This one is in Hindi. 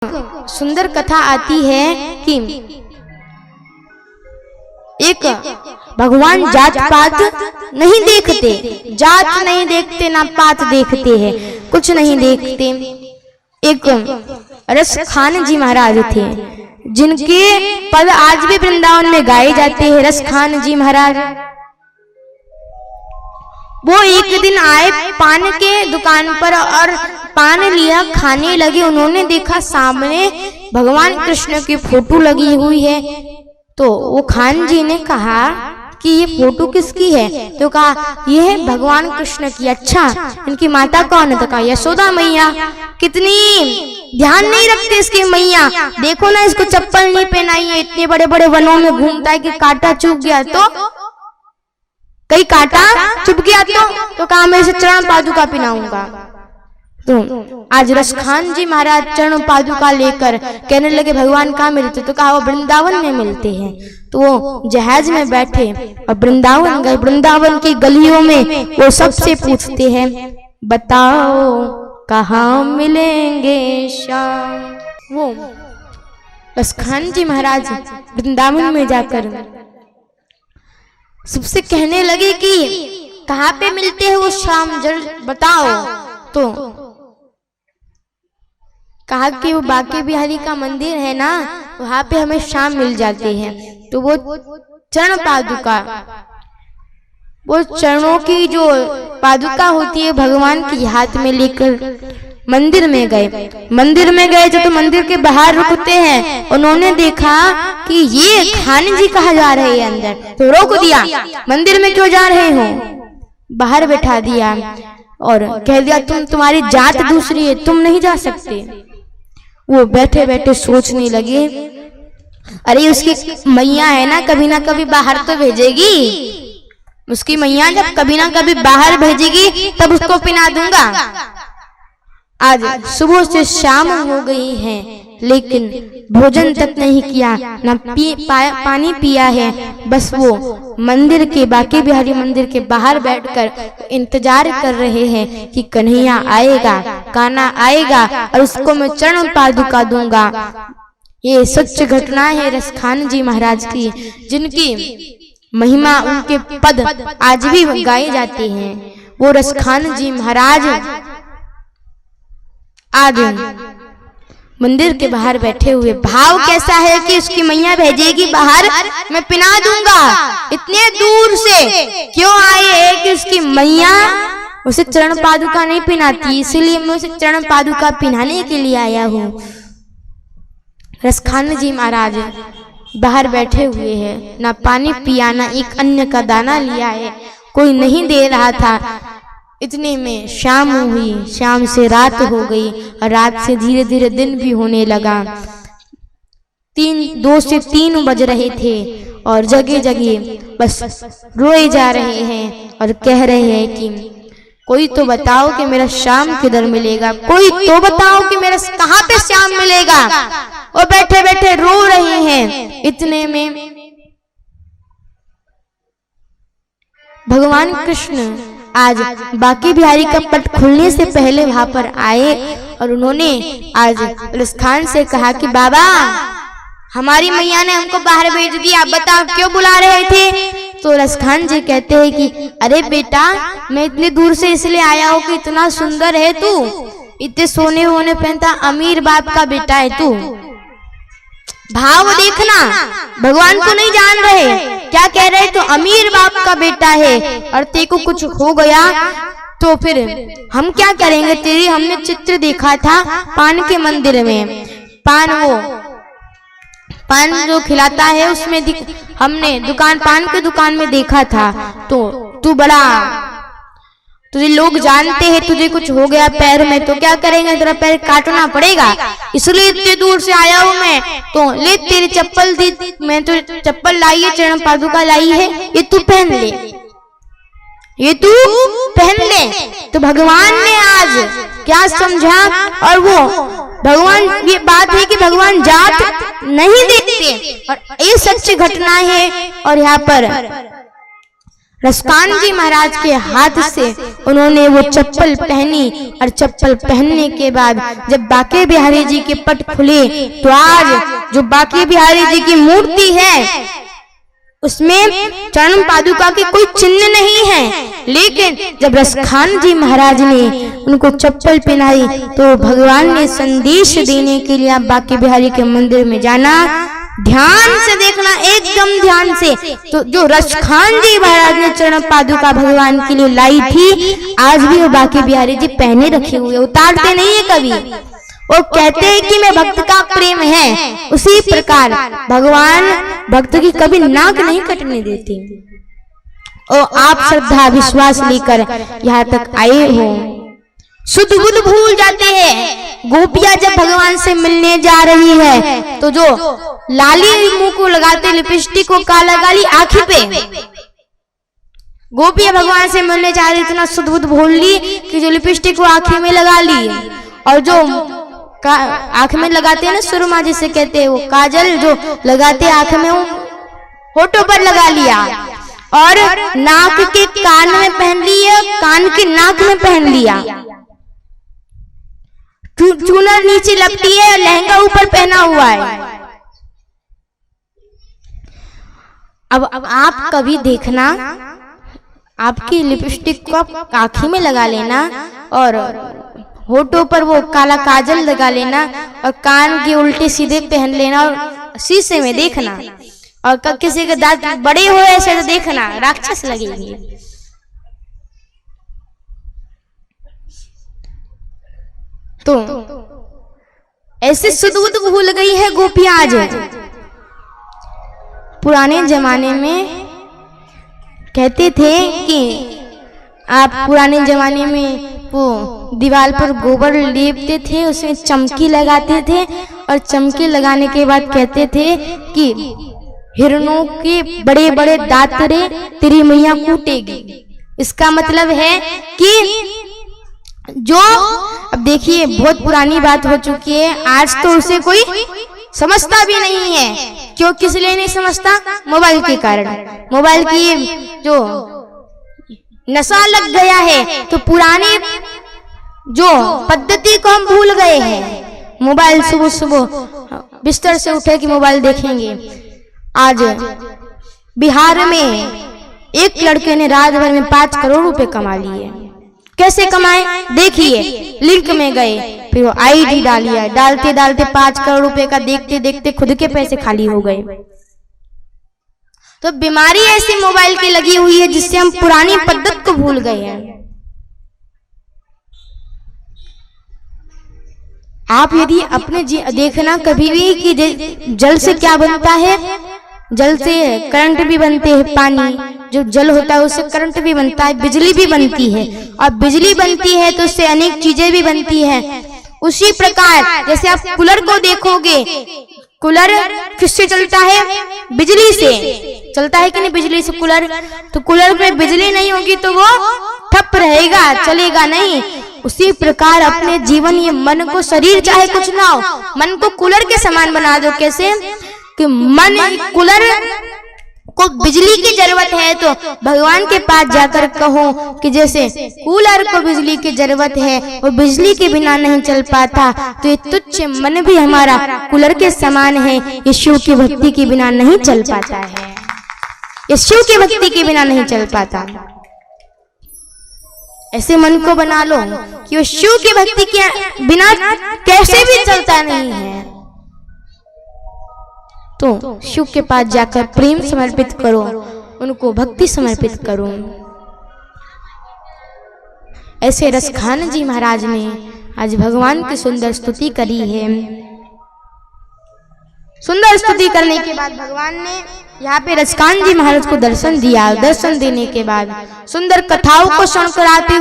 सुंदर कथा आती है कि एक भगवान जात पात नहीं देखते, जात नहीं देखते ना पात देखते हैं, कुछ नहीं देखते। एक रस खान जी महाराज थे जिनके पद आज भी वृंदावन में गाए जाते हैं। रस खान जी महाराज वो एक दिन आए पान के दुकान पर और पान लिया, खाने लगे। उन्होंने देखा सामने भगवान कृष्ण की फोटो लगी हुई है। तो वो खान जी ने कहा कि ये फोटो किसकी है? तो कहा ये है भगवान कृष्ण की। अच्छा, इनकी माता कौन है? तो कहा यशोदा मैया। कितनी ध्यान नहीं रखते इसकी मैया, देखो ना इसको चप्पल नहीं पहनाई है, इतने बड़े बड़े वनों में घूमता है कि कांटा चुभ गया तो कहीं कांटा चुभ गया तो कहा मैं इसे चरण पादुका पहनाऊंगा। तो आज रस खान जी महाराज चरण पादुका लेकर कहने लगे भगवान कहाँ मिलते? तो कहा वो वृंदावन में मिलते हैं। तो वो जहाज में बैठे और वृंदावन गए। वृंदावन की गलियों में वो सबसे पूछते हैं बताओ कहाँ मिलेंगे श्याम। वो रस खान जी महाराज वृंदावन में जाकर सबसे कहने लगे कि कहाँ पे मिलते हैं वो श्याम, जरा बताओ। तो कहा कि वो बांके बिहारी का मंदिर है ना, वहां पे हमें श्याम मिल जाते हैं। तो वो चरण पादुका, वो चरणों की जो पादुका होती है भगवान के हाथ में लेकर मंदिर में गए। मंदिर में गए जब तो मंदिर के बाहर रुकते हैं, उन्होंने देखा कि ये खान जी कहाँ जा रहे हैं अंदर। तो रोक दिया, मंदिर में क्यों जा रहे हो? बाहर बैठा दिया और कह दिया तुम्हारी जात दूसरी है, तुम नहीं जा सकते। वो बैठे बैठे सोचने लगे अरे उसकी मैया है ना कभी बाहर तो भेजेगी, उसकी मैया जब कभी ना कभी बाहर भेजेगी तब उसको पिला दूंगा। आज सुबह से शाम हो गई है लेकिन भोजन तक नहीं किया, ना पानी पिया है। बस वो मंदिर के बांके बिहारी मंदिर के बाहर बैठकर इंतजार कर रहे हैं कि कन्हैया आएगा, कान्हा आएगा और उसको मैं चरण पादुका दूंगा। ये सच्ची घटना है रस खान जी महाराज की, जिनकी महिमा उनके पद आज भी गाए जाते हैं। वो रस खान जी महाराज आज मंदिर के बाहर बैठे हुए, भाव कैसा है कि उसकी मैया भेजेगी बाहर, मैं पिला दूंगा। इतने दूर से क्यों आए हैं कि उसकी मैया उसे चरण पादुका नहीं पिनाती, इसलिए मैं उसे चरण पादुका पिनाने के लिए आया हूँ। रसखान जी महाराज बाहर बैठे हुए हैं, ना पानी पिया ना एक अन्न का दाना लिया है, कोई नहीं दे रहा था। इतने में शाम हुई, शाम से रात हो गई और रात से धीरे धीरे दिन भी होने लगा। 2 से 3 बज रहे थे और जगह जगह बस रोए जा रहे हैं और कह रहे हैं कि कोई तो बताओ कि मेरा श्याम किधर मिलेगा, कोई तो बताओ कि मेरा कहाँ पे श्याम मिलेगा। और बैठे बैठे रो रहे हैं। इतने में भगवान कृष्ण आज बांके बिहारी का पट खुलने से पहले वहां पर आए और उन्होंने आज रसखान से कहा कि बाबा हमारी मैया ने हमको बाहर भेज दिया, बताओ क्यों बुला रहे थे? तो रसखान जी कहते हैं कि अरे बेटा मैं इतनी दूर से इसलिए आया हूँ कि इतना सुंदर है तू, इतने सोने वोने पहनता, अमीर बाप का बेटा है तू। भाव देखना, भगवान को नहीं जान रहे, क्या कह रहे? तो अमीर बाप का बेटा है और तेरे को कुछ हो गया तो फिर हम क्या करेंगे तेरी? हमने चित्र देखा था पान के मंदिर में, पान जो खिलाता है उसमें हमने पान के दुकान में देखा था। तो तू बड़ा, तुझे लोग जानते हैं, तुझे कुछ हो गया पैर में तो क्या करेंगे? तेरा पैर काटना पड़ेगा, इसलिए इतने दूर से आया हूँ मैं। तो ले तेरी चप्पल दी, मैं तो चप्पल लाई है, चरण पादुका लाई है, ये तू पहन ले, ये तू पहन ले। तो भगवान ने आज क्या समझा? और वो भगवान, ये बात है कि भगवान जात नहीं देखते और ये सच्ची घटना है। और यहाँ पर रसखान जी महाराज के हाथ से उन्होंने वो चप्पल पहनी और चप्पल पहनने के बाद जब बांके बिहारी जी के पट खुले तो आज जो बांके बिहारी जी की मूर्ति है उसमें चरण पादुका के कोई चिन्ह नहीं है। लेकिन जब रसखान जी महाराज ने उनको चप्पल पहनाई तो भगवान ने संदेश देने के लिए आप बांके बिहारी के मंदिर में जाना, ध्यान से देखना, एकदम ध्यान से। तो जो रसखान जी महाराज ने चरण पादुका भगवान के लिए लाई थी आज भी वो बांके बिहारी जी पहने रखे हुए, उतारते नहीं है कभी। वो कहते हैं कि मैं भक्त का प्रेम है, उसी प्रकार भगवान भक्त की कभी नाक नहीं कटने देते। और आप श्रद्धा विश्वास लेकर यहाँ तक आए हो, शुद्ध बुद्ध भूल जाते हैं। गोपियां जब भगवान से मिलने जा रही है तो जो लाली मुंह को लगाते, लिपस्टिक को काला गाली आंखी पे, गोपियां भगवान से मिलने जा रही, इतना शुद्ध बुद्ध भूल ली कि जो लिपस्टिक को आंखें में लगा ली और जो आंख में लगाते हैं ना सुरमा जिसे कहते हैं, वो काजल जो लगाते आंख में वो होठों पर लगा लिया और नाक के कान में पहन लिया, कान के नाक में पहन लिया, चूनर नीचे लपटी है, लहंगा ऊपर पहना हुआ है। अब आप कभी देखना, आपकी लिपस्टिक को आप आँखी में लगा लेना और होठों पर वो काला काजल लगा लेना और कान के उल्टे सीधे पहन लेना और शीशे में देखना, और किसी के दांत बड़े हो ऐसे तो देखना राक्षस लगेंगे। तो ऐसे शुद्ध भूल गई है गोपियां आज। पुराने जमाने में कहते थे कि आप पुराने जमाने में वो दीवार पर गोबर लेपते थे, उसमें चमकी लगाते थे और चमकी लगाने के बाद कहते थे कि हिरणों के बड़े बड़े दांत रे तेरी मैया कूटेगी। इसका मतलब है कि जो अब देखिए बहुत पुरानी बात हो चुकी है, आज तो उसे कोई समझता भी नहीं है। क्यों, किस लिए नहीं समझता? मोबाइल के कारण। मोबाइल की जो नशा लग गया है तो पुरानी जो पद्धति को हम भूल गए हैं। मोबाइल सुबह सुबह बिस्तर से उठे कि मोबाइल देखेंगे। आज बिहार में एक लड़के ने रात भर में 5 करोड़ रुपए कमा लिए। कैसे कमाए? देखिए, लिंक में गए, फिर वो आईडी डालिया, डालते डालते 5 करोड़ रुपए का देखते देखते खुद के पैसे खाली हो गए। तो बीमारी ऐसी मोबाइल की लगी हुई है जिससे हम पुरानी पद्धति को भूल गए हैं। आप यदि अपने देखना कभी भी कि जल से क्या बनता है, जल से करंट भी बनते हैं, पानी जो जल होता है उससे करंट भी बनता है, बिजली भी बनती है, और बिजली बनती है तो उससे अनेक चीजें भी बनती हैं। उसी प्रकार जैसे आप कूलर को देखोगे, कूलर किससे चलता है? बिजली से चलता है कि नहीं? बिजली से कूलर, तो कूलर में बिजली नहीं होगी तो वो ठप रहेगा, चलेगा नहीं। उसी प्रकार अपने जीवन, ये मन को, शरीर चाहे कुछ ना हो, मन को कूलर के समान बना दो। कैसे कि मन, कूलर को बिजली की जरूरत है तो भगवान के पास जाकर कहो कि जैसे कूलर को बिजली की जरूरत है, वो बिजली के बिना नहीं चल पाता, तो ये तुच्छ मन भी हमारा कूलर के समान है, ये शिव की भक्ति के बिना नहीं चल पाता है, ये शिव की भक्ति के बिना नहीं चल पाता। ऐसे मन को बना लो कि वो शिव की भक्ति के बिना कैसे भी चलता नहीं है। तो शिव के पास जाकर प्रेम समर्पित करो, उनको भक्ति समर्पित करो। ऐसे रसखान जी महाराज ने आज भगवान की सुंदर स्तुति करी है। सुंदर स्तुति करने के बाद भगवान ने यहाँ पे रसखान जी महाराज को दर्शन दिया। दर्शन देने के बाद सुंदर कथाओं को सुनकर आते